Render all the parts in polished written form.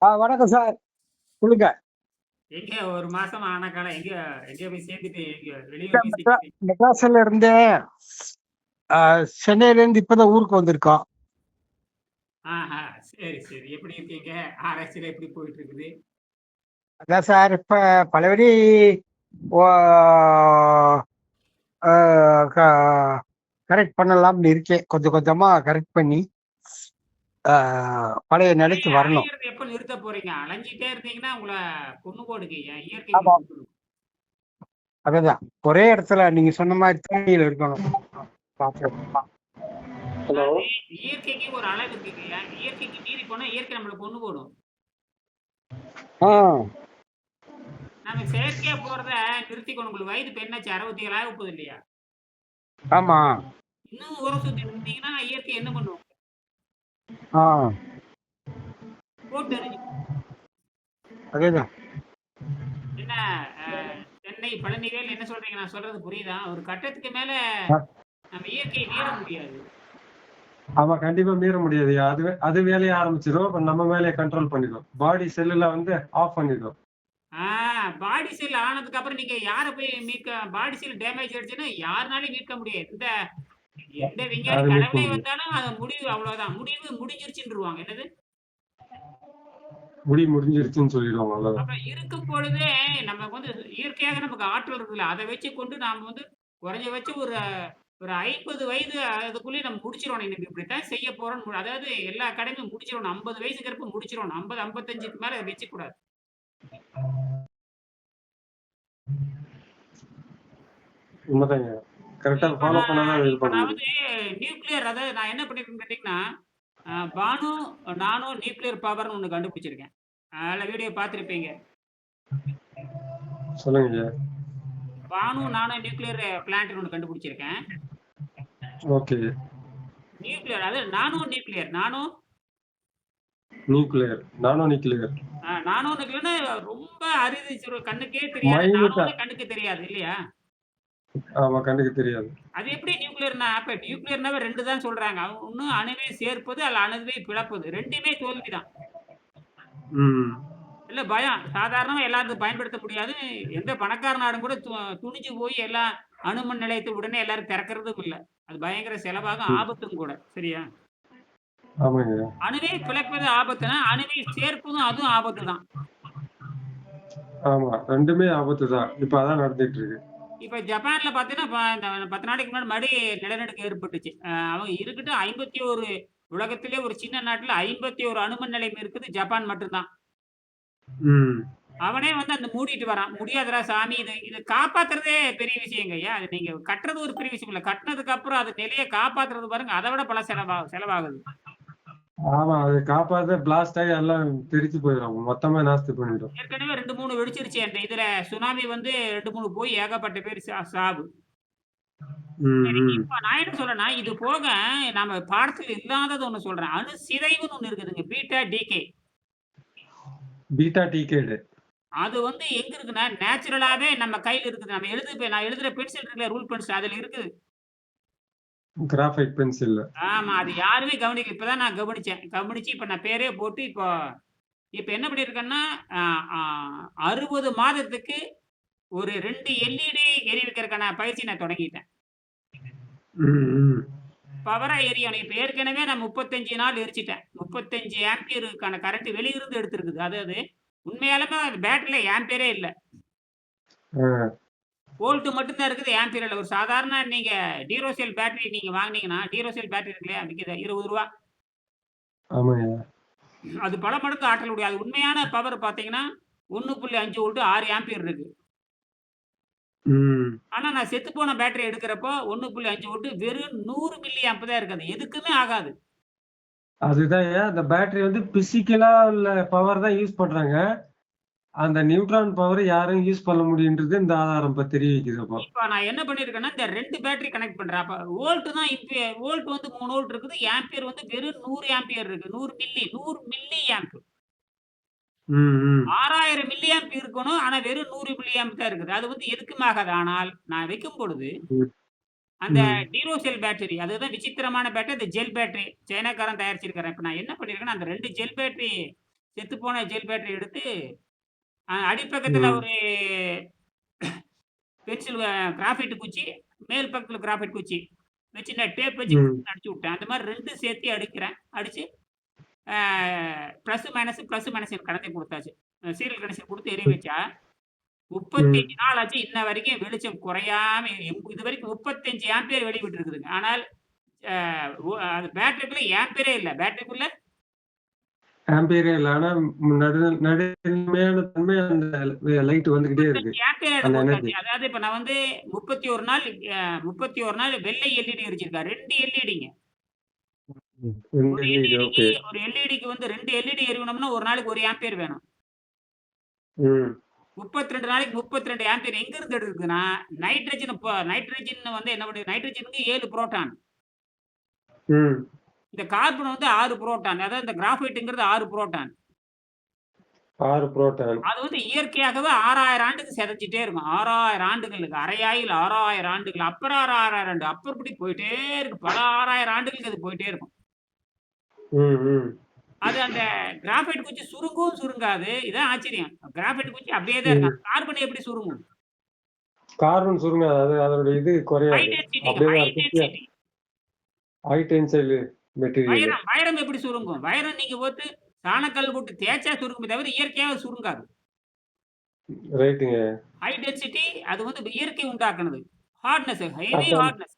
வணக்கம் சார். சொல்லுங்க. எங்க ஒரு மாசம் ஆன காலம் எங்க எங்க போய் சேர்ந்துட்டு எங்க இல்ல வெளியூர் போய் சிக்கிட்டு. மெட்ராஸ்ல இருந்து அ சென்னையில இருந்து இப்பதான் ஊருக்கு வந்திருக்கோம். ஆஹா, சரி சரி, எப்படி இருக்கீங்க? ஆராய்ச்சியில எப்படி போயிட்டு இருக்குது? அதான் சார் இப்ப பழையபடி ஓ அ க கரெக்ட் பண்ணலாம்னு இருக்கேன். கொஞ்சம் கொஞ்சமா கரெக்ட் பண்ணி அ பழைய நிலைக்கு வரணும். அலையறது எப்ப நிறுத்த போறீங்க? அலைஞ்சிட்டே இருந்தீங்கன்னா உங்களை கொன்னு போடுங்க. இயற்கைக்கு ஆமா. கொடுக்கணும். அதுதான். ஒரே இடத்துல நீங்க சொன்ன மாரி தேனியில இருக்கணும். பாக்குறேன். ஹலோ. அதாவது இயற்கைக்கு ஒரு அளவு இருக்குங்கய்யா. இயற்கைக்கு மீறி போனா இயற்கை நம்மளை கொன்னு போடும். ஆ. நம்ம செயற்கையா போறத நிறுத்திக்கணும். உங்களுக்கு வயது இப்ப என்னாச்சு? 67 ஆக போகுது இல்லையா? ஆமா. இன்னும் ஊரை சுத்திட்டு இருந்தீங்கன்னா இயற்கை என்ன பண்ணும்? ஆ. போட்டு எறிஞ்சிடும். அதேதான். என்ன சென்னை பழனிவேல் என்ன சொல்றீங்க? நான் சொல்றது புரியுதா? ஒரு கட்டத்துக்கு மேல நம்ம இயற்கையை மீற முடியாது. ஆமா, கண்டிப்பா மீற முடியாதுயா. அது வேலைய ஆரம்பிச்சிரும். அப்ப நம்ம வேலைய கண்ட்ரோல் பண்ணிடும். பாடி செல்லுல வந்து ஆஃப் பண்ணிடும். பாடி செல் ஆனதுக்கு அப்புறம் நீங்க யார போய் மீட்க? பாடி செல் டேமேஜ் ஆயிடுச்சுன்னா யாருனாலையும் மீட்க முடியாது. எந்த விஞ்ஞானி அது மீட்க கடவுளே முடியும். வந்தாலும் அது முடிவு அவ்வளவுதான். முடிவு முடிஞ்சிருச்சுன்றுவாங்க. என்னது? முடிஞ்சிருச்சுன்னு சொல்லிடுவாங்க. அவ்வளவுதான். அப்ப இருக்கும் பொழுதே நமக்கு வந்து இயற்கையாக நமக்கு ஆற்றல் இருக்குல்ல. அதை வச்சு கொண்டு நாம வந்து குறைஞ்சபட்சம் ஒரு ஒரு 50 வயது அதுக்குள்ளேயே நம்ம முடிச்சிடணும். இன்னைக்கு இப்படித்தான் செய்ய போறோம்னு அதாவது எல்லா கடமையும் முடிச்சிடணும். 50 வயசுக்கு முடிச்சிடணும். 50, 55க்கு மேல வச்சுக்கூடாது. உண்மைதாங்க. கரெக்டா ஃபாலோ பண்ணாதான் அது இது இப்ப பண்ண நான் முடியும். வந்து நியூக்ளியர் அதாவது நான் என்ன பண்ணிருக்கேன்னு கேட்டீங்கன்னா, பானு நானோ நியூக்ளியர் பவர்ன்னு ஒண்ணு கண்டுபிடிச்சிருக்கேன். அதுல வீடியோ பார்த்திருப்பீங்க. சொல்லுங்கய்யா. பானு நானோ நியூக்ளியர் பிளான்ட்ன்னு ஒண்ணு கண்டுபிடிச்சிருக்கேன். ஓகே. நியூக்ளியர் அதாவது நானோ நியூக்ளியர் நானோ நானோ நியூக்ளியர். நானோ நியூக்ளியர்னா ரொம்ப அரிது. கண்ணுக்கே தெரியாது. மைனூட்டா. நானோன்னு கண்ணுக்கு தெரியாது இல்லையா? ஆமா, கண்ணுக்கு தெரியாது. அது எப்படி நியூக்ளியர்னா? அப்ப நியூக்ளியர்னாவே 2 தான் சொல்றாங்க. ஒண்ணு அணுவை சேர்ப்பது, அல்ல அணுவை பிளப்பது. 2மே தோல்விதான். ம். இல்ல பயம். சாதாரணமா எல்லாத்துக்கும் பயன்படுத்த முடியாது. எந்த பணக்கார நாடும் கூட துணிஞ்சு போய் எல்லா அணுமின் நிலையத்த உடனே எல்லாரும் திறக்கிறதும் இல்ல. அது பயங்கர செலவாகும், ம். ஆபத்தும் கூட. சரியா? ஆமாங்கய்யா. அணுவை பிளப்பது ஆபத்துனா, அணுவை சேர்ப்பதும் அதுவும் ஆபத்து தான். ஆமா, 2மே ஆபத்து தான். இப்ப அதான் நடந்துட்டு இருக்கு. இப்ப ஜப்பான்ல பார்த்தீங்கன்னா, இந்த 10 நாளைக்கு முன்னாடி நிலநடுக்கம் ஏற்பட்டுச்சு. அவங்க இருக்கட்டு 51 உலகத்திலே ஒரு சின்ன நாட்டுல 51 அணுமின் நிலையம் இருக்குது. ஜப்பான் மட்டும் தான். ம். அவனே வந்து அந்த மூடிட்டு வரான். முடியாதுடா சாமி இத காப்பாத்துறதே பெரிய விஷயங்கய்யா. அது நீங்க கட்டுறது ஒரு பெரிய விஷயம் இல்ல. கட்டுனதுக்கு அப்புறம் அது நிலைய காப்பாத்துறது பாருங்க, அத விட பல செலவாகுது. ஆமா, அது காப்பாத்த பிளாஸ்ட் ஆகி எல்லாம் தெரிச்சு போயிடும். மொத்தமா நாஸ்தி பண்ணிடும். ஏற்கனவே 2, 3 வெடிச்சிருச்சு. அந்த இதுல சுனாமி வந்து 2, 3 போய் ஏகப்பட்ட பேர் சாவு. ம், சரி, ம். இப்ப நான் என்ன சொல்றேன்னா, இது போக நம்ம பாடத்துல இல்லாதது ஒண்ணு சொல்றேன். அணு சிதைவுன்னு ஒண்ணு இருக்குதுங்க. Beta, decay. Beta decayed. அது வந்து எங்க இருக்குன்னா, நேச்சுரலாவே நம்ம கையில இருக்குது. நான் எழுதுற பென்சில் இருக்குல்ல, ரூல் பென்சில் அதுல இருக்குது. கிராஃபைட் பென்சில்ல. ஆமா. அது யாருமே கவனிக்கல. இப்ப தான் நான் கவனிச்சேன். கவனிச்சு இப்ப நான் பேரே போட்டு இப்போ இப்ப என்ன பண்ணியிருக்கேன்னா, அ ஆ 60 மாதத்துக்கு ஒரு 2 எல்இடி எரிய வைக்கிறதுக்கான பயிற்சி நான் தொடங்கிட்டேன். ம், ம். பவரா எரியணும். இப்ப ஏற்கனவே நான் 35 நாள் எரிச்சுட்டேன். 35 ஆம்பியருக்கான கரண்ட் வெளியிருந்து எடுத்திருக்குது. அதாவது உண்மையாலுமே அது பேட்டரில ஆம்பியரே இல்ல. ஆ. வோல்ட் மட்டும் தான் இருக்குது. ஆம்பியர் இல்ல. ஒரு சாதாரண நீங்க டீரோசெல் பேட்டரி நீங்க வாங்குனீங்கன்னா, டீரோசெல் பேட்டரி இருக்கு இல்லையா? விக்குது ரூ. 20. ஆமாங்கய்யா. அது பல மடங்கு ஆற்றல் உடையது. அது உண்மையான பவர் பார்த்தீங்கன்னா, 1.5 வோல்ட் 6 ஆம்பியர் இருக்கு. ம். ஆனா நான் செத்துப்போன பேட்டரி எடுக்கிறப்போ 1.5 வோல்ட் வெறும் 100 மில்லி ஆம்ப் தான் இருக்கு. அது எதுக்குமே ஆகாது. அதுதான்யா, அந்த பேட்டரி வந்து பிசிக்கலா உள்ள பவர் தான் யூஸ் பண்றாங்க. அந்த நியூட்ரான் பவர் யாரும் யூஸ் பண்ண முடியுன்றது இந்த ஆதாரம் இப்ப தெரிவிக்குது அப்போ. இப்ப நான் என்ன பண்ணியிருக்கேன்னா, இந்த 2 பேட்டரி கனெக்ட் பண்றேன். அப்ப வோல்ட் தான் வோல்ட் வந்து 3 வோல்ட் இருக்குது. ஆம்பியர் வந்து வெறும் 100 ஆம்பியர் இருக்கு. 100 மில்லி ஆம்ப். ம், ம். 6000 மில்லி ஆம்ப் இருக்கணும். ஆனா வெறும் 100 மில்லி ஆம்ப் தான் இருக்குது. அது வந்து எதுக்கும் ஆகாது. ஆனால் நான் வைக்கும் பொழுது ம், அந்த ம். டீரோசெல் பேட்டரி அதுதான் விசித்திரமான பேட்டரி. அந்த ஜெல் பேட்டரி சைனாக்காரன் தயாரிச்சிருக்கான். இப்ப நான் என்ன பண்ணியிருக்கேன்னா, அந்த 2 ஜெல் பேட்டரி செத்துப்போன ஜெல் பேட்டரி எடுத்து அடிப்பக்கத்துல ம். ஒரு பென்சில் கிராஃபைட் குச்சி, மேல் பக்கத்துல கிராஃபைட் குச்சி வச்சு நான் டேப் வச்சு ம். அடிச்சு விட்டேன். அந்த மாதிரி 2 சேர்த்து அடிக்கிறேன். அடிச்சு ப்ளஸ் மைனஸ் கலந்தே குடுத்தாச்சு. சீரியல் கனெக்ஷன் குடுத்து எரிய வச்சா, 35 ம். நாள் ஆச்சு. இன்ன வரைக்கும் வெளிச்சம் குறையாம இதுவரைக்கும் 35 ஆம்பியர் வெளிவிட்டு இருக்குதுங்க. ஆனால் அ அது பேட்டரிக்குள்ள ஆம்பியரே இல்ல. பேட்டரிக்குள்ள ஆம்பியரே இல்ல. ஆனா நடுநிலைமையான தன்மை அந்த லைட் வந்துகிட்டே இருக்கு. 35 ஆம்பியர் அந்த எனக்கு எனர்ஜி. வந்தாச்சு. அதாவது இப்ப நான் வந்து 31 நாள் 31 நாள் வெள்ளை எல்இடி எரிச்சிருக்கா. 2 எல்இடிங்க. 2 ஒரு எல்இடி எல்இடிக்கு ஓகே. ஒரு எல்இடிக்கு வந்து 2 எல்இடி எரியணும்னா ஒரு நாளைக்கு 1 ஆம்பியர் வேணும். ம். 32 நாளைக்கு 32 ஆம்பியர் எங்கிருந்து எடுக்குதுன்னா, நைட்ரஜன் வந்து என்ன பண்ணுது? நைட்ரஜனுக்கு 7 புரோட்டான். ம். இந்த கார்பன் வந்து 6 புரோட்டான். அதாவது இந்த கிராஃபைட்ங்கிறது 6 புரோட்டான். 6 புரோட்டான். அது வந்து இயற்கையாகவே 6000 ஆண்டுக்கு சிதைஞ்சுட்டே இருக்கும். 6000 ஆண்டுகளுக்கு. அரையாயில் 6000 ஆண்டுகள். அப்புறம் 6000 ஆண்டு. அப்புறம் இப்படி போயிட்டே இருக்கு. பல 6000 ஆண்டுகளுக்கு அது போயிட்டே இருக்கும். ம். ம். அது அந்த கிராஃபைட் குச்சி சுருங்கவும் சுருங்காது. இதான் ஆச்சரியம். கிராஃபைட் குச்சி அப்படியே தான் இருக்கும். ம். கார்பன் எப்படி சுருங்கும்? கார்பன் சுருங்காது. அது அதனுடைய இது ஹை குறையாது. டென்சிட்டிங்க. அப்படியே ஹை தான் இருக்கும். டென்சிட்டி. High tensile material. வைரம் எப்படி சுருங்கும்? வைரம் நீங்க போட்டு சாணக்கல் போட்டு தேய்ச்சா சுருங்குமே தவிர இயற்கையாவே சுருங்காது. ரைட்டுங்க. ஹை டென்சிட்டி அது வந்து இயற்கை உண்டாக்குனது. ஹார்ட்னஸ் ஹெவி அப்ப ஹார்ட்னஸ்.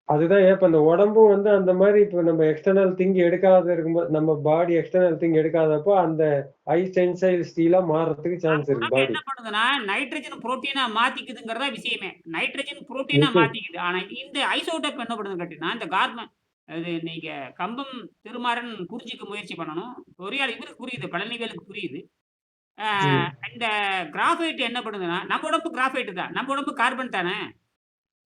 அதுதான் இப்ப அந்த உடம்பும் வந்து அந்த மாரி இப்ப நம்ம எக்ஸ்டர்னல் திங் எடுக்காத இருக்கும்போது நம்ம பாடி எக்ஸ்டர்னல் திங் எடுக்காதப்போ அந்த ஹை டென்சைல் ஸ்டீலா மாறுறதுக்கு நம்ம சான்ஸ் இருக்கு உடம்பு பாடி. என்ன பண்ணுதுன்னா, நைட்ரஜன் புரோட்டீனா மாத்திக்குதுங்கிறதா விஷயமே. நைட்ரஜன் புரோட்டீனா ஓகே. மாத்திக்குது. ஆனா இந்த ஐசோடோப் என்ன பண்ணுதுன்னு கேட்டீங்கன்னா, இந்த கார்பன் அது நீங்க கம்பம் திருமாறன் புரிஞ்சுக்க முயற்சி பண்ணணும். பொறியாளர் இவருக்கு புரியுது. பழனிவேலுக்கு புரியுது. ஆ ம். இந்த கிராஃபைட் என்ன பண்ணுதுன்னா, நம்ம உடம்பு கிராஃபைட் தான். நம்ம உடம்பு கார்பன் தானே.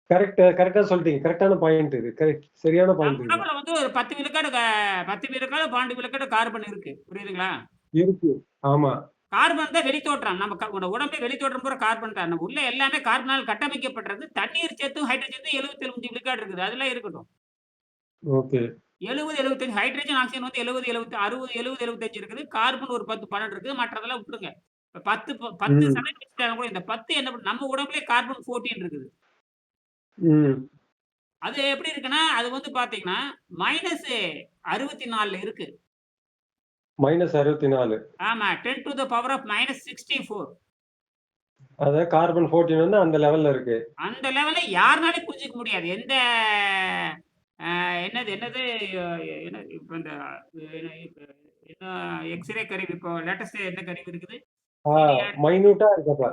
கரெக்ட்டா சொல்ட்டீங்க. கரெக்ட்டான பாயிண்ட் இது. கரெக்ட். சரியான நம்ம பாயிண்ட் இது. உடம்புல வந்து ஒரு 10 விழுக்காடு 10 விழுக்காடு, 12 விழுக்காடு கார்பன் இருக்கு. புரியுதுங்களா? இருக்கு. ஆமா. கார்பன் தான் வெளித்தோற்றம். நம்ம உடம்பே வெளித்தோற்றம் பூரா கார்பன் தான். நம்ம உள்ள எல்லாமே கார்பனால் கட்டமைக்கப்பட்டது. தண்ணீர் சத்தும், ஹைட்ரஜன் சத்தும் 75 விழுக்காடு இருக்குது. அதெல்லாம் இருக்கட்டும். ஓகே. 70, 75 ஹைட்ரஜன், ஆக்ஸிஜன் வந்து 70, 60, 75 இருக்குது. கார்பன் ஒரு 10, 12 இருக்குது. மற்றதெல்லாம் விட்டுருங்க. இப்ப 10 ம். வச்சுட்டாலும் கூட இந்த 10 என்ன பண்ணும் நம்ம உடம்புலயே கார்பன் 14 இருக்குது. ம். அது எப்படி இருக்குன்னா, அது வந்து பார்த்தீங்கன்னா, -64ல இருக்கு. -64. ஆமா. 10 டூ த பவர் ஆஃப் -64. அதாவது கார்பன் 14 வந்து அந்த லெவல்ல இருக்கு. அந்த லெவல்ல யாருனாலயும் புரிஞ்சுக்க முடியாது. எந்த என்னது என்னது என்ன இப்ப இந்த என்ன இப்ப என்ன எக்ஸ்ரே கருவி இப்போ லேட்டஸ்ட்டா என்ன கருவி இருக்குது? ஆ சிடிஆர். மைன்யூட்டா இருக்கு அப்ப.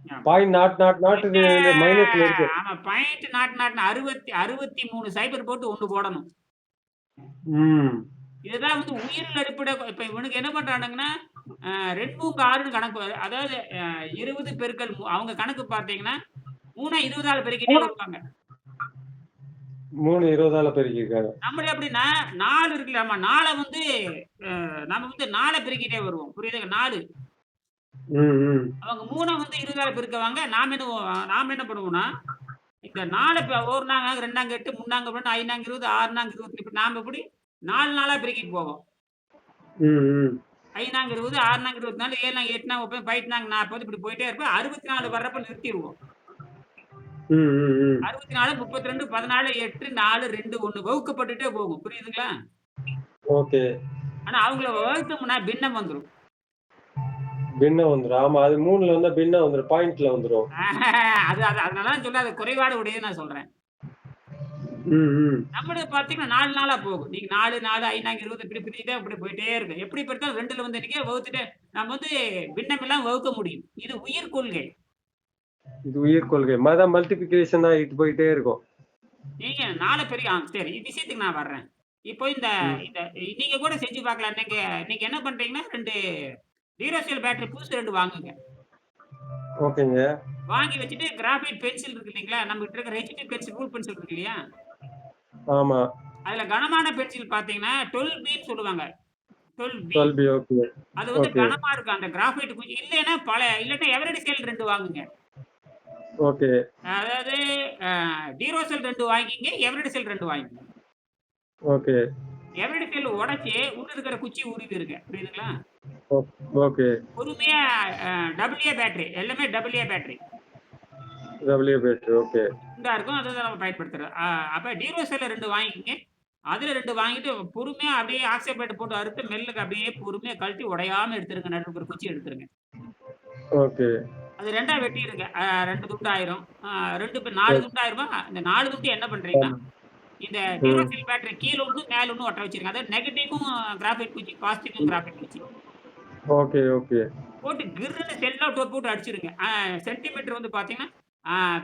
ஆமா. பாயிண்ட் நாட் நாட் நாட் என்ன இது மைனஸ்ல இருக்கு. ஆமா. பாயிண்ட் நாட் நாட்ன்னு 63 சைபர் போட்டு 1 போடணும். ம். இதுதான் வந்து உயிரில் அடிப்படை இப்ப இவனுக்கு என்ன பண்றானுங்கன்னா, 2 6ன்னு கணக்கு அதாவது 20 பெருக்கல் அவங்க கணக்கு பார்த்தீங்கன்னா, 3 20ஆல பெருக்கிட்டே வருவாங்க. 3 20ஆல பெருக்கியிருக்காங்க. நம்மள எப்படின்னா 4 இருக்குல்லம்மா 4 வந்து நம்ம வந்து 4 பெருக்கிட்டே வருவோம். புரியுதுங்க 4. ம், ம். அவங்க 3 வந்து 20ஆல பெருக்குவாங்க. நாம என்ன பண்ணுவோம்னா, இந்த 4 இப்ப 1 நாங்க 2 8 3 12 5 20 6 20 இப்ப நாம எப்படி 4 4ஆ பெருக்கிட்டு போவோம். ம், ம். 5 20 6 24 7 8 30 5 40 இப்படி போயிட்டே இருப்போம். 64 வர்றப்ப நிறுத்திருவோம். ம், ம், ம். 64 32 14 8 4 2 1 வகுக்கப்பட்டுட்டே போகும். புரியுதுங்களா? ஓகே. ஆனா அவங்கள வகுத்தோம்னா பின்னம் வந்துரும். பின்னம் வந்துரும். ஆமா. அது 3ல வந்தா பின்னம் வந்துரும். பாயிண்ட்ல வந்துரும். அது அது அதனால தான் சொல்ல அது குறைபாடு உடையதுன்னு நான் சொல்றேன். ம், ம். நம்மளுது பார்த்தீங்கன்னா 4 நாளா போகும். நீங்க 4 4 5 20 இப்படி பிரிச்சுட்டே இப்படி போயிட்டே இருக்கு. எப்படி பிரிச்சாலும் 2ல வந்து நிக்க வகுத்துட்டு நம்ம வந்து பின்னம் இல்லாம வகுக்க முடியும். இது உயிர் கொள்கை. இது உயிர் கொள்கை. மல்டிப்ளிகேஷன் ஆயிட்டு போயிட்டே இருக்கும். நீங்க 4 பெரிய சரி விஷயத்துக்கு நான் வர்றேன். இப்போ இந்த ம். இந்த நீங்க கூட செஞ்சு பார்க்கலாம். நீங்க நீங்க என்ன பண்றீங்கன்னா 2 டீரோசெல் பேட்டரி புதுசு 2 வாங்குங்க. ஓகேங்க. வாங்கி வச்சுட்டு கிராஃபைட் பென்சில் இருக்கு இல்லைங்களா? நம்மகிட்ட இருக்கிற ஹெச்பி பென்சில், ரூல் பென்சில் இருக்கு இல்லையா? ஆமா. அதுல கனமான பென்சில் பார்த்தீங்கன்னா 12Bன்னு சொல்லுவாங்க. 12B. 12B okay. அது வந்து ஓகே. கனமா இருக்கும். அந்த கிராஃபைட் கொஞ்சம் இல்லன்னா எவரெடி ஸ்கேல் 2 வாங்குங்க. ஓகே. அதாவது டீரோசெல் 2 வாங்கிங்க. எவரெடி செல் 2 வாங்கிங்க. ஓகே. எவரடி செல் உடைச்சு உள்ள இருக்கிற குச்சி உருவிருங்க. புரியுதுங்களா? ஓகே. பொறுமையா டபுள் ஏ பேட்டரி. எல்லாமே double A battery. W battery. Okay. இதா இருக்கும். அதுதான் நம்ம பயன்படுத்துறோம். அப்ப டீரோசெல்ல 2 வாங்கிக்கங்க. அதுல 2 வாங்கிட்டு பொறுமையா அப்படியே ஆக்ஸிலேட்டர் போட்டு அறுத்து மெல்லுக்கு அப்படியே பொறுமையா கழட்டி உடையாம எடுத்துருங்க. நடுவுல இருக்கிற குச்சி எடுத்துருங்க. ஓகே. அது 2ஆ வெட்டிருங்க. 2 துண்டு ஆயிரும். 2 4 துண்டு ஆயிருமா? இந்த 4 துண்டு என்ன பண்றீங்கன்னா, ஆமா. இந்த ம். டியூராசெல் பேட்டரி கீழ ஒண்ணு, மேல ஒண்ணு ஒட்ட வச்சிருங்க. அதாவது நெகட்டிவ்வும் கிராஃபைட் குச்சி, பாசிட்டிவ்வும் கிராஃபைட் குச்சி. Okay, okay. போட்டு கிர்ருன்னு செல்ல போட்டு அடிச்சிருங்க. சென்டிமீட்டர் வந்து பார்த்தீங்கன்னா,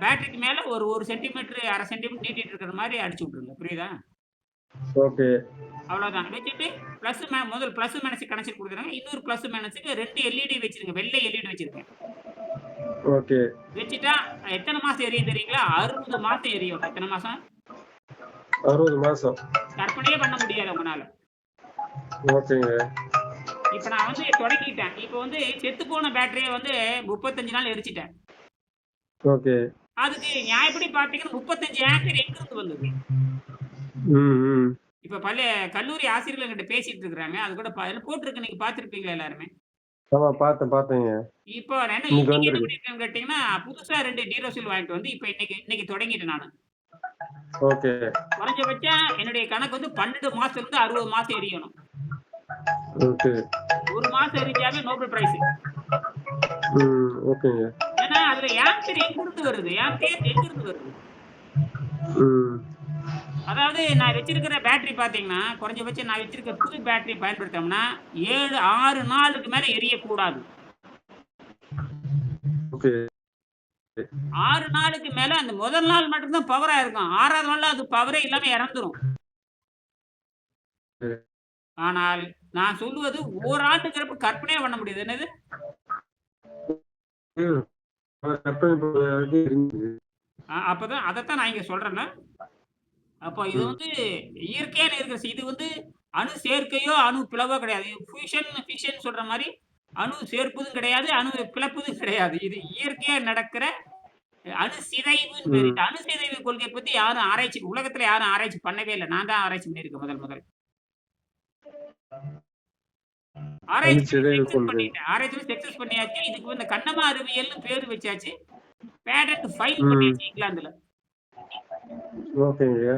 பேட்டரிக்கு மேல ஒரு 1 சென்டிமீட்டர், 1/2 சென்டிமீட்டர் நீட்டிட்டு இருக்கிற மாரி அடிச்சு விட்டுருங்க. புரியுதா? ஓகே. அவ்வளோதான். வச்சுட்டு முதல் பிளஸ் மைனஸ் கனெக்ஷன் குடுக்குறாங்க. இன்னொரு பிளஸ் மைனஸ்க்கு 2 எல்இடி வச்சிருங்க. வெள்ளை எல்இடி வச்சிருங்க. ஓகே. வச்சுட்டா எத்தன மாசம் எரியும் தெரியுங்களா? 60 மாசம் எரியும். எத்தன மாசம்? 60 மாசம். கற்பனையே பண்ண முடியாது உங்கனால. ஓகேங்க. இப்ப நான் வந்து தொடங்கிட்டேன். இப்ப வந்து செத்துப்போன பேட்டரிய வந்து 35 நாள் எரிச்சுட்டேன். ஓகே. அதுக்கு நியாயப்படி பார்த்தீங்கன்னா 35 ஆம்பியர் எங்கிருந்து வந்தது? ம், ம். இப்ப கல்லூரி ஆசிரியர்கள் என்கிட்ட பேசிட்டு இருக்கிறாங்க. அது கூட அதுல போட்டிருக்கு. நீங்க பார்த்திருப்பீங்களா எல்லாருமே? ஆமா பார்த்தேங்க. இப்போ நான் இன்னைக்கு இன்னைக்கு என்ன வந்திருக்கு. பண்ணியிருக்கேன்னு கேட்டீங்கன்னா, புதுசா 2 டீரோசில் வாங்கிட்டு வந்து இப்ப இன்னைக்கு இன்னைக்கு தொடங்கிட்டேன் நானு. ஓகே. குறைஞ்சபட்சம் என்னுடைய கணக்கு வந்து 12 மாசத்துலருந்து 60 மாசம் எரியணும். ஓகே. 1 மாசம் எரிஞ்சாவே நோபல் பிரைஸ். ம். ஓகேங்க. ஏன்னா அதுல ஆம்பியர் எங்கிருந்து வருது? ஆம்பியர் எங்கிருந்து வருது? ம். அதாவது நான் வச்சிருக்கிற பேட்டரி பார்த்தீங்கன்னா, குறைஞ்சபட்சம் நான் வச்சிருக்கிற புது பேட்டரி பயன்படுத்தோம்னா 6 நாளுக்கு மேல எரியக்கூடாது. ஓகே. 6 நாளுக்கு மேல அந்த முதல் நாள் மட்டும் தான் பவரா இருக்கும். 6வது நாள்ல அது பவரே இல்லாம இறந்துரும். ஆனால் நான் சொல்லுவது ஓராண்டுங்கிறப்ப கற்பனையே பண்ண முடியுது. என்னது? ம். கற்பனை பண்ற அளவுக்கு இருந்துச்சு. அப்பதான் அதத்தான் நான் இங்க சொல்றேன்ல. அப்போ இது ம். வந்து இயற்கையான இருக்கிற இது வந்து அணு சேர்க்கையோ, அணு பிளவோ கிடையாது. ஃபியூஷன் சொல்ற மாரி அணு சேர்ப்பதும் கிடையாது, அணு பிளப்பதும் கிடையாது. இது இயற்கையா நடக்கிற அணு சிதைவுன்னு பேரு. ம். இந்த அணு சிதைவு கொள்கைய பத்தி யாரும் உலகத்துல யாரும் ஆராய்ச்சி பண்ணவே இல்ல. நான் தான் ஆராய்ச்சி பண்ணியிருக்கேன் முதல். ஆராய்ச்சி பண்ணி சிதைவு சக்சஸ் கொள்கை. பண்ணிட்டேன். ஆராய்ச்சில சக்சஸ் பண்ணியாச்சு. இதுக்கு வந்து கண்ணமா அறிவியல்னு பேரு வச்சாச்சு. பேட்டன்ட் ஃபைல் ம். பண்ணியாச்சு இங்கிலாந்துல. ஓகேங்க.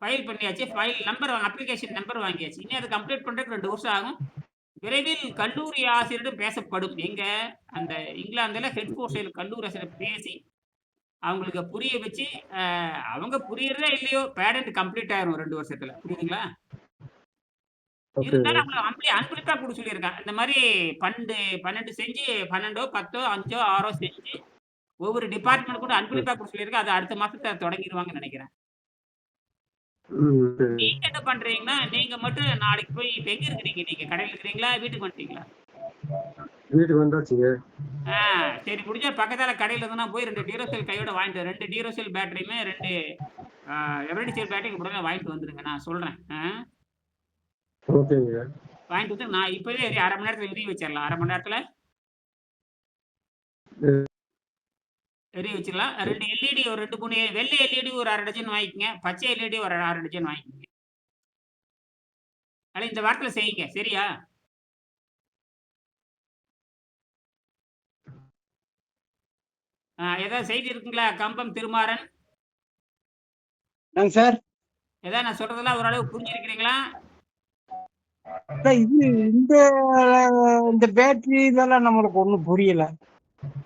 ஃபைல் பண்ணியாச்சு. ஃபைல் நம்பர் அப்ளிகேஷன் நம்பர் வாங்கியாச்சு. இனி அத கம்ப்ளீட் பண்றதுக்கு 2 வருஷம் ஆகும். விரைவில் கல்லூரி ஆசிரியரிடம் பேசப்படும். எங்க? அந்த இங்கிலாந்துல ஹெட்ஃபோர்ஸ்ல கல்லூரி ஆசிரியர் பேசி, அவங்களுக்கு புரிய வச்சு, அ அவங்க புரியுறதோ இல்லையோ, பேட்டன்ட் கம்ப்ளீட் ஆயிரும் 2 வருஷத்துல. புரியுதுங்களா? ஓகேங்க. இருந்தாலும் அவங்கள அன்பளிப்பா குடுக்க சொல்லியிருக்கான். இந்த மாரி 12 செஞ்சு 12ஓ, 10ஓ, 5ஓ, 6ஓ செஞ்சு ஒவ்வொரு டிபார்ட்மெண்ட் கூட ம். அன்பளிப்பா குடுக்க சொல்லியிருக்கான். அது அடுத்த மாசத்துல தொடங்கிருவாங்கன்னு நெனைக்கிறேன். ம். சரி. நீங்க என்ன பண்றீங்கன்னா, நீங்க மட்டும் நாளைக்கு போய் இப்ப எங்க இருக்கிறீங்க நீங்க? கடையில இருக்கிறீங்களா? வீட்டுக்கு வந்துட்டீங்களா? வீட்டுக்கு வந்தாச்சுங்க. ஆ சரி முடிஞ்சா பக்கத்தால கடையில இருந்ததுனா போய் 2 டீரோசெல் கையோட வாங்கிட்டு 2 டீரோசெல் பேட்டரியுமே 2 எவரடி செல் பேட்டரி உடனே வாங்கிட்டு வந்துருங்க. நான் சொல்றேன். ஓகேங்க. வாங்கிட்டு வந்து நான் இப்பவே 1/2 மணி நேரத்துல எரிய வச்சிரலாம். 1/2 மணி நேரத்துல ம். எரிய வச்சிடலாம். 2 எல்இடி ஒரு 2, 3 வெள்ளை எல்இடி ஒரு 1/2 டஜன் வாங்கிக்கங்க. பச்சை எல்இடி ஒரு 1/2 டஜன் வாங்கிக்கங்க. அதனால இந்த வாரத்துல செய்யுங்க. சரியா? ஏதாவது செய்தி இருக்குங்களா? கம்பம் திருமாறன். என்னங்க சார்? ஏதாவது நான் சொல்றதெல்லாம் ஓரளவு புரிஞ்சிருக்கிறீங்களா? அதான் இந்த இந்த பேட்டரி இதெல்லாம் நம்மளுக்கு ஒண்ணும் புரியல.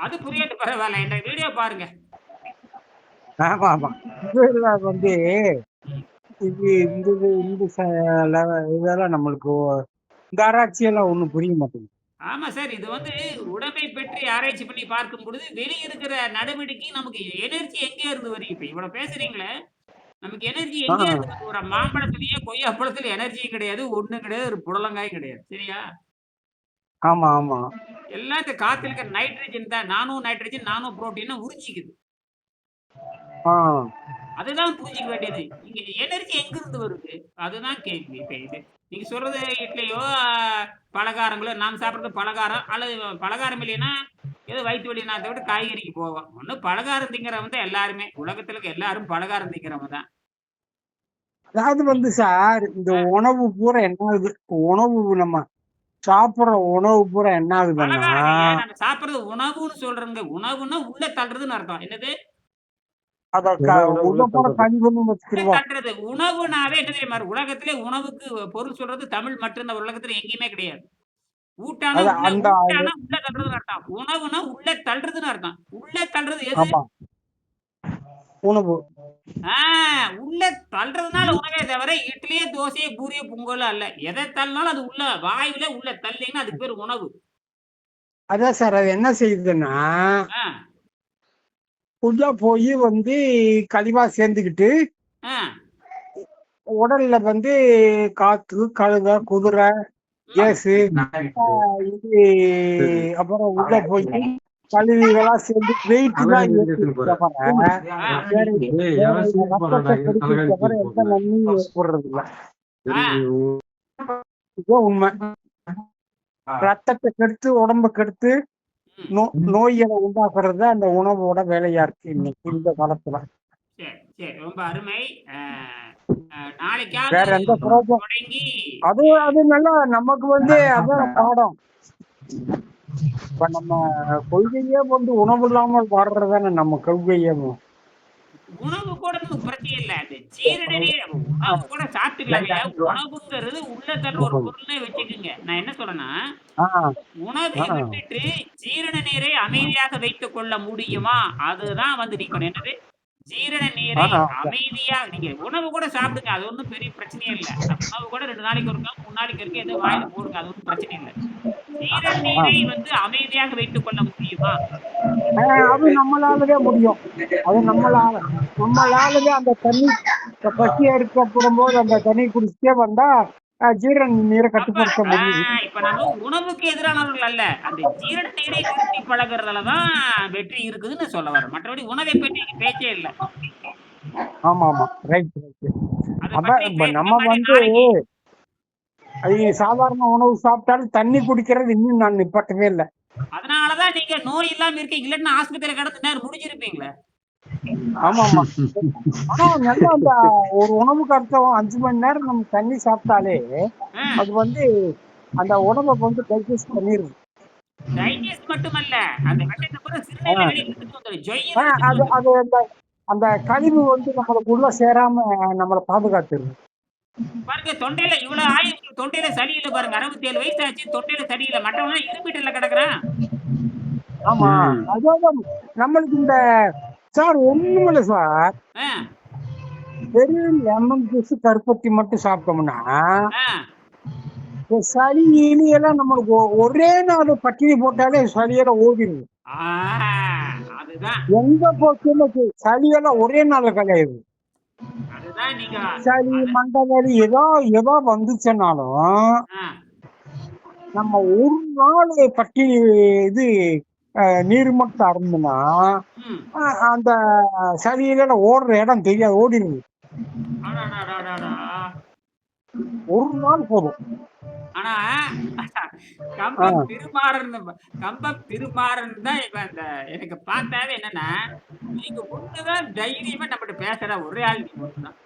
அது புரியட்டும் பரவால்ல. இந்த வீடியோ பாருங்க. ஆமா. இதுல வந்து ம். இது இந்த இது இந்த இதெல்லாம் நம்மளுக்கு இந்த ஆராய்ச்சியெல்லாம் ஒண்ணும் புரிய மாட்டேங்குது. ஆமா சார். இது வந்து உடம்பை பற்றி ஆராய்ச்சி பண்ணி பார்க்கும் பொழுது, வெளிய இருக்கிற நடவடிக்கை நமக்கு எனர்ஜி எங்கே இருந்து வருது? இப்ப இவ்வளோ பேசுறீங்களே, நமக்கு எனர்ஜி ஆ, எங்கே இருந்து வருது? ஒரு மாம்பழத்திலேயே, கொய்யா பழத்தில எனர்ஜியும் கிடையாது, ஒண்ணும் கிடையாது, ஒரு புடலங்காயும் கிடையாது. சரியா? ஆமா. எல்லாம் இந்த காத்துல இருக்கிற நைட்ரஜன் தான். நானோ புரோட்டீன உறிஞ்சிக்குது. ஆ, அதுதான் புரிஞ்சுக்க வேண்டியது. இங்க எனர்ஜி எங்கிருந்து வருது? அதுதான் கேள்வி. இப்ப இது நீங்க சொல்றது இட்லியோ, பலகாரங்களோ நாம் சாப்பிடுறது பலகாரம் அல்லது பலகாரம் இல்லைன்னா, ஏதோ வயித்து வலினா தவிர காய்கறிக்கு போவோம். ஒண்ணு பலகாரம் திங்கிறவன் தான் எல்லாருமே. உலகத்துல இருக்க எல்லாரும் பலகாரம் திங்கிறவங்க தான். அதாவது வந்து சார் இந்த ஆ, உணவு பூரா என்ன ஆகுது? உணவு நம்ம சாப்பிடுற உணவு பூரா என்ன ஆகுதுன்னா, பலகாரங்க நம்ம சாப்பிடுறது உணவுன்னு சொல்றோங்க. உணவுன்னா உள்ள தள்ளுறதுன்னு அர்த்தம். என்னது? அத உணவுனா உள்ள உள்ள போற தள்ளுறது. கழிவுன்னு உள்ள வச்சுக்கிருவோம். தள்ளுறது. உணவுனாவே என்ன தெரியுமா? உலகத்திலே உணவுக்கு பொருள் சொல்றது தமிழ் மட்டும்தான். உலகத்துல எங்கேயுமே கிடையாது. ஊட்டானா அது உள்ள அந்த ஊட்டானா உள்ள தள்ளுறதுன்னு அர்த்தம். உணவுனா உள்ள தள்ளுறதுன்னு அர்த்தம். உள்ள தள்ளுறது எது? ஆமா உணவு. ஆ உள்ள தள்ளுறதுனால உணவே தவிர இட்லியோ, தோசையோ, பூரியோ, பொங்கலோ அல்ல. எத தள்ளினாலும் அது உள்ள வாயுல உள்ள தள்ளீங்கன்னா அதுக்கு பேரு உணவு. அதான் சார் அது என்ன செய்யுதுன்னா, ஆ, உள்ள போய் வந்து கழிவா சேர்ந்துக்கிட்டு ஆ, உடல்ல வந்து காத்து, கழுதை, குதிரை, ம். கேஸு இது அப்புறம் உள்ள போய் கழிவுகளா சேர்ந்து வெயிட் தான் தலைகாணி ஏற்றி எடுத்துன்னு போறேன். தவிர ஆ, வேற ஏய் வேற எவன் சீட் போடுறான்டா? ரத்தத்தை இங்க கெடுக்க தலைகாணி தவிர தூக்கி எந்த போடுறேன். நன்மையும் ஏற்படுறது இல்ல. ஆ. இதுதான் உண்மை. ரத்தத்தை கெடுத்து உடம்ப கெடுத்து ம். நோய்களை உண்டாக்குறது தான் அந்த உணவோட வேலையா இருக்கு இன்னைக்கு இந்த காலத்துல. சரி, சரி. ரொம்ப அருமை. அ வேற நாளைக்காவது எந்த ப்ரோஜனம் தொடங்கி அது அது நல்லா நமக்கு வந்து அதான் பாடம். இப்ப நம்ம கொள்கையே வந்து உணவு இல்லாமல் வாடுறதானே நம்ம கொள்கையே. உணவு கூட நமக்கு பிரச்சனை இல்ல. அந்த ஜீரண நீர் உணவு கூட சாப்பிட்டுக்கலாங்கய்யா. உணவுங்கிறது உள்ள தள்ளுற ஒரு பொருள்னே வச்சுக்கங்க. நான் என்ன சொல்றேன்னா, ஆ, உணவை ஆ, விட்டுட்டு ஜீரண நீரை அமைதியாக வைத்துக் கொள்ள முடியுமா? அதுதான் வந்து நிக்கணும். என்னது? ஜீரண ஆ, நீரை ஆ. அமைதியா நீங்க உணவு கூட சாப்பிடுங்க. அது ஒண்ணும் பெரிய பிரச்சனையே இல்ல. உணவு கூட 2 நாளைக்கு ஒருக்கா, 3 நாளைக்கு ஒருக்கா ஏதோ வாயில போடுங்க. அது ஒண்ணும் பிரச்சனை இல்ல. ஜீரண நீரை வந்து அமைதியாக வைத்துக் கொள்ள முடியுமா? அது நம்மளாலவே முடியும். அது நம்மளாலவே அந்த தண்ணி இப்ப பசி எடுக்கப்படும் போது அந்த தண்ணி குடிச்சிட்டே வந்தா ஜீரண நீரை அப்ப கட்டுப்படுத்த முடியுது. இப்ப நம்ம உணவுக்கு எதிரானவர்கள் அல்ல. அந்த ஜீரண நீரை நிறுத்தி பழகுறதுல தான் வெற்றி இருக்குதுன்னு சொல்ல வரேன். மற்றபடி உணவை பற்றி இங்க பேச்சே இல்ல. ஆமா ஆமா ரைட் ரைட். அத அதான் பத்தி இப்ப பேசுனா நம்ம மறுபடியும் வந்து நாளைக்கு அது சாதாரண உணவு சாப்பிட்டாலும் தண்ணி குடிக்கிறது இன்னும் நான் நிப்பாட்டவே இல்லை. அதனால தான் நீங்க நோய் இல்லாம இருக்கீங்க. இல்லாட்டினா ஆஸ்பத்திரியில கிடந்து நேரம் முடிஞ்சிருப்பீங்களே. ஆமா ஆமா. ஆனா நல்லா அந்த ஒரு உணவுக்கு அர்த்தம் 5 மணி நேரம் நம்ம தண்ணி சாப்பிட்டாலே ஆ. அது வந்து அந்த உணவை வந்து டைஜஸ்ட் பண்ணிருது. டைஜஸ்ட் மட்டுமல்ல. அந்த விஷத்த பூரா ஆ, சிறுநீரகத்தில் இழுத்துட்டு வந்துரும். ஆ, ஜொய்யின்னு இழுத்துட்டு அது வந்துரும். அது அந்த அந்த கழிவு வந்து நம்மளுக்கு உள்ள சேராம நம்மளை பாதுகாத்துருது. பாருங்க தொண்டையில இவ்வளவு ஆயுள் தொண்டையில சளி இல்ல பாருங்க. 67 வயசு ஆச்சு தொண்டையில சளி இல்ல. மற்றவன்லாம் இரும்பிட்டுல கிடக்குறான். ஆமா ம். அதாவது நம்மளுக்கு இந்த சார் ஒண்ணுமில்ல சார். ஆ, வெறும் லெமன் ஜூஸ் கருப்பட்டி மட்டும் சாப்பிட்டோம்னா ஆ. இந்த சளி இலியெல்லாம் நம்மளுக்கு ஒரே நாள் பட்டினி போட்டாலே சளியெல்லாம் ஓடிடுது. ஆ அதுதான். எங்க போச்சுன்னு சளியெல்லாம் ஒரே நாள்ல கலையுது. அதுதான் நீங்க சளி அத மண்டை வலி ஏதோ ஏதோ வந்துச்சுன்னாலும் ஆ. நம்ம ஒரு நாள் பட்டினி இது நீர்மட்டம் அருந்துனா ம். அந்த சளியில ஓடுற இடம் தெரியாது ஓடிடுது. அடடடடடா! ஒரு நாள் போதும். ஆனா ஆ, கம்பம் திருமாறன் கம்பம் திருமாறன் தான் இப்ப அந்த எனக்கு பார்த்தாவே என்னன்னா, நீங்க ஒண்ணுதான் தைரியமா நம்மட்ட பேசுற ஒரே ஆள் நீங்க ஒண்ணுதான்.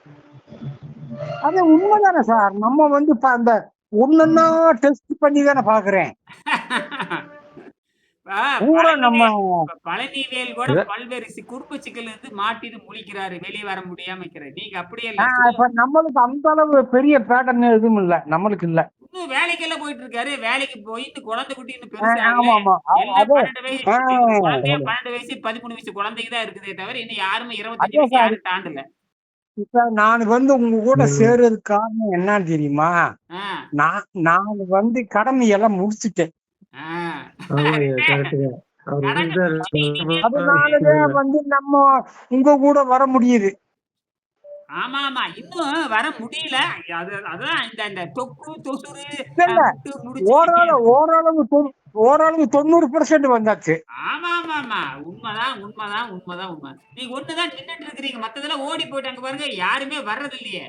அது உண்மைதானே சார். நம்ம வந்து இப்ப அந்த ஒண்ணுன்னா டெஸ்ட் பண்ணி தானே பாக்குறேன். இப்ப பூரா நம்ம பழனிவேல் கூட பல்வேறு குறுக்கு சிக்கல் இருந்து மாட்டிட்டு முழிக்கிறாரு. வெளிய வர முடியாம இருக்கிறாரு. நீங்க அப்படியே இல்ல. இப்ப நம்மளுக்கு அந்த அளவு பெரிய பேட்டர்ன் எதுவும் இல்ல நம்மளுக்கு இல்ல. இன்னும் வேலைக்கெல்லாம் போயிட்டு இருக்காரு. வேலைக்கு போயிட்டு குழந்தை குட்டி இன்னும் பெருசாகல. ஆமா ஆமா எல்லாம் அது 12 வயசு ஆ, குழந்தையே 12 வயசு, 13 வயசு குழந்தைக்கு தான் இருக்குதே தவிர, இன்னும் யாருமே 25 அதான் வயசு சார். யாரும் தாண்டல. இப்ப நான் வந்து உங்க கூட சேர்றதுக்கு காரணம் என்னன்னு தெரியுமா? ஆ, நான் வந்து கடமையெல்லாம் முடிச்சுட்டேன். ஆ. ஆமாய்யா, ரெண்டே கரெக்ட்டுங்க. அவர் கடனை விட்டுட்டாரு. முடிச்சுட்டு இனிமேல் அதனாலவே வந்து நம்ம உங்க கூட வர முடியுது. ஆமாமா. இன்னும் வர முடியல. அதான் இந்த இந்த தொக்கு, தொசுறு, இல்ல முட்டு முடிச்சு ஓரளவு 90% வந்தாச்சு. ஆமாமாமா. உண்மதான். உண்ம. நீங்க ஒண்ணுதான் நின்னுட்டு இருக்கிறீங்க. மத்ததெல்லாம் ஓடி போயிட்டாங்க பாருங்க. யாருமே வர்றது இல்லையே.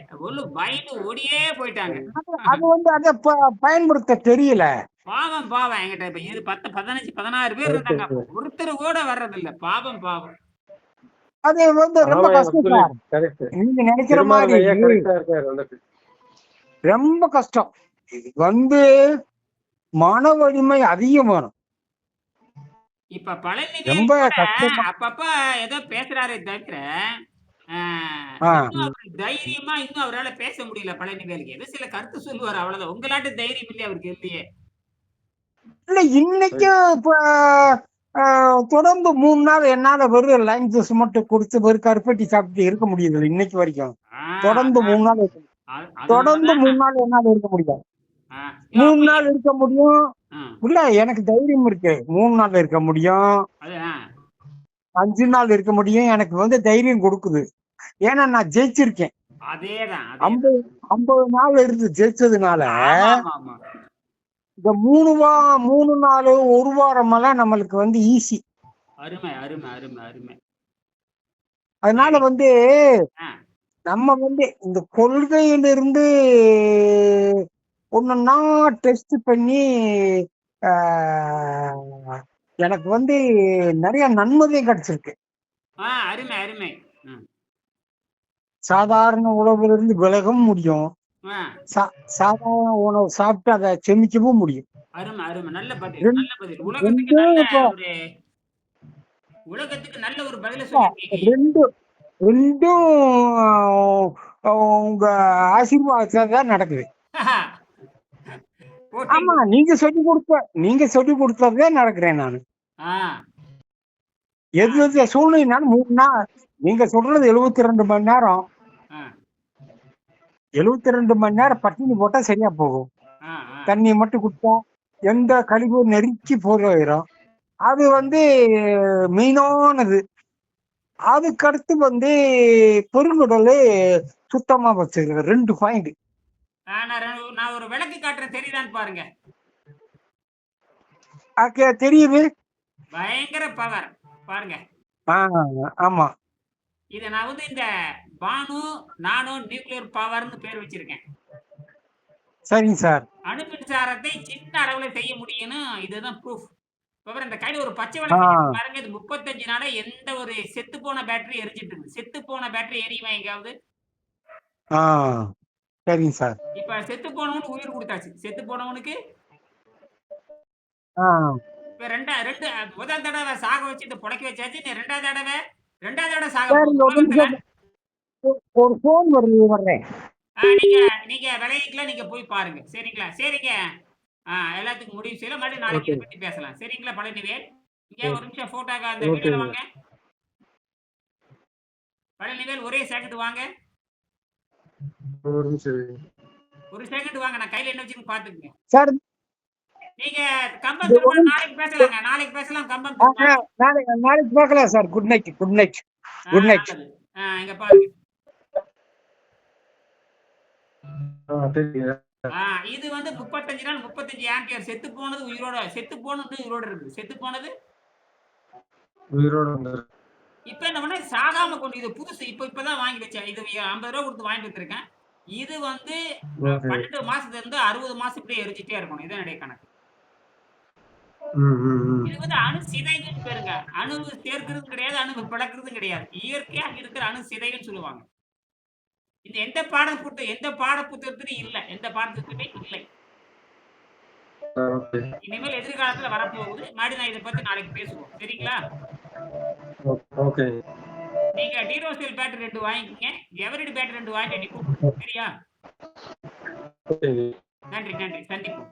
பயந்து ஓடியே போயிட்டாங்க. அது வந்து அதை பயன்படுத்த தெரியல. பாவம். என்கிட்ட இப்ப 10, 15, 16 பேர் இருந்தாங்க. அப்ப ஒருத்தர் கூட வர்றதில்ல. பாவம். அது வந்து ரொம்ப ஆமாய்யா, கஷ்டம் சொல்லு. சார். கரெக்ட். நீங்க நினைக்கிற திருமாறன் மாதிரி ஐயா கரெக்டா இருக்காரு வந்துட்டு. ரொம்ப கஷ்டம். இது வந்து மன வலிமை அதிகம் வேணும். இப்ப பழனிவேல் ரொம்ப கூட கஷ்டமா. அப்பப்ப ஏதோ பேசுறாரே தவிர, ஆ ஆ. இன்னும் அவரு தைரியமா இன்னும் அவரால பேச முடியல பழனிவேலுக்கு. ஏதோ சில கருத்து சொல்லுவாரு அவ்வளவுதான். உங்களாட்ட தைரியம் இல்லையே அவருக்கு இல்லையே. இல்ல இன்னைக்கும் இப்ப தொடர்ந்து 3 நாள் என்னால வெறும் லைம் ஜூஸ் மட்டும் குடிச்சு வெறும் கருப்பட்டி சாப்பிட்டு இருக்க முடியுது இன்னைக்கு வரைக்கும். ஆ தொடர்ந்து அதான் 3 நாள் இருக்க முடியும். அதனால தொடர்ந்து தான் 3 நாள் என்னால இருக்க முடியாது. ஆ 3 அப்ப நாள் இருக்க முடியும். ம். இல்ல எனக்கு தைரியம் இருக்கு. 3 நாள் இருக்க முடியும். அது 5 நாள் இருக்க முடியும். எனக்கு வந்து தைரியம் கொடுக்குது. ஏன்னா நான் ஜெயிச்சிருக்கேன். அதேதான், 50 50 நாள் இருந்து ஜெயிச்சதுனால ஆமாமாமா. இந்த 3 நாள் 1 வாரமெல்லாம் நம்மளுக்கு வந்து ஈஸி. அருமை, அருமை, அருமை, அருமை. அதனால சரி. வந்து ஆ, நம்ம வந்து இந்த கொள்கையிலிருந்து ஒன்னொன்னா டெஸ்ட் பண்ணி எனக்கு வந்து நிறைய நன்மையும் கிடைச்சிருக்கு. அருமை, அருமை. ம். சாதாரண உணவுல இருந்து விலகவும் முடியும். ஆ, சாதாரண உணவு சாப்பிட்டு அதை செமிக்கவும் முடியும். அருமை, அருமை. நல்ல பதில், ரெண்டு- நல்ல பதில். உலகத்துக்கு ரெண்டும் நல்ல இப்போ ஒரு உலகத்துக்கு நல்ல ஒரு பதில சொல்லியிருக்கீங்க. ரெண்டும் ரெண்டும் உங்க ஆசீர்வாதத்துல தான் நடக்குது. ஆமா, போட்டி. நீங்க சொல்லி கொடுத்ததே நடக்கிறேன் நான். ஆ, எது சூழ்நிலைனாலும் 3 நாள் நீங்க சொல்றது 72 மணி நேரம். ஆ, 72 மணி நேரம் பட்டினி போட்டா சரியா போகும். ஆ, ஆ. தண்ணி மட்டும் குடிச்சா எந்த கழிவு நெருக்கி போயிடும். அது வந்து மெயினானது. அதுக்கடுத்து வந்து பெருங்குடல் சுத்தமா வச்சிருக்க 2 பாயிண்ட். நான் ஒரு விளக்கு காட்டுறேன் தெரியுதான்னு பாருங்க. தெரியுது. பயங்கர பவர் பாருங்க. ஆமா. இத நான் வந்து இந்த பானு நானோ நியூக்ளியர் பவர்னு பேர் வச்சிருக்கேன். சரிங்க சார். அணு மின்சாரத்தை சின்ன அளவுல செய்ய முடியும்னு இதுதான் ப்ரூஃப். இந்த கையில ஒரு பச்சை விளக்கு இருக்கு பாருங்க. இது 35 நாளா எந்த ஒரு செத்து போன பேட்டரி எரிஞ்சிட்டு இருக்கு. செத்து போன பேட்டரி எரியுமா எங்கயாவது? சரிங்க சார். இப்ப செத்து போனவனுக்கு உயிர் கொடுத்தாச்சு. செத்து போனவனுக்கு இப்ப முதல் தடவை சாக வச்சு இந்த புடைக்க வச்சாச்சு. ரெண்டாவது தடவை சாக போகுது உலகத்துல. ஒரு போன் வருது, வர்றேன். நீங்க விளையாட்டுல நீங்க போய் பாருங்க. சரிங்களா? சரிங்க. எல்லாத்துக்கும் முடிவு செய்யலாம். மறுபடியும் நாளைக்கு இதை பத்தி பேசலாம். சரிங்களா பழனிவேல்? இங்க ஒரு நிமிஷம் போட்டோக்கு அந்த வீடியோல வாங்க. பழனிவேல் ஒரே செகண்ட் வாங்க. ஒரு செகண்ட் வாங்க. நான் கையில என்ன வச்சுன்னு பாத்துக்கங்க. சார் நீங்க கம்பம் திரும்ப நாளைக்கு பேசலாம். கம்பம் நாளைக்கு பார்க்கலாம் சார். Good night. இங்க பாருங்க. இது வந்து 35 நாள் 35 ஆம்பியர். செத்து போனது உயிரோட இருக்கு. செத்து போனது உயிரோட. இப்ப என்ன பண்ண சாகாம கொண்டு இது புதுசு. இப்பதான் வாங்கி வச்சேன். இது 50 ரூபாய் கொடுத்து வாங்கிட்டு வந்திருக்கேன். இது வந்து 12 மாசத்துல இருந்து 60 மாசம் இப்படியே எரிஞ்சிட்டே இருக்கணும். இதான் என்னுடைய கணக்கு. இது வந்து அணு சிதைவுன்னு பேருங்க. அணு சேர்க்கிறதும் கிடையாது, அணு பிளக்கிறதும் கிடையாது. இயற்கையா இருக்கிற அணு சிதைவுன்னு சொல்லுவாங்க. இது எந்த பாட புத்தகத்திலும் இல்ல. எந்த பாடத்திலுமே இல்லை. இனிமேல் எதிர்காலத்துல வரப்போகுது. மறுபடியும் நான் இதை பத்தி நாளைக்கு பேசுவோம். சரிங்களா? நீங்க டிரோசெல் பேட்டரி 2 வாங்கிக்கங்க. எவரிடி பேட்டரி 2 வாங்கிட்டு கூப்பிடுங்க. சரியா? நன்றி. சந்திப்போம்.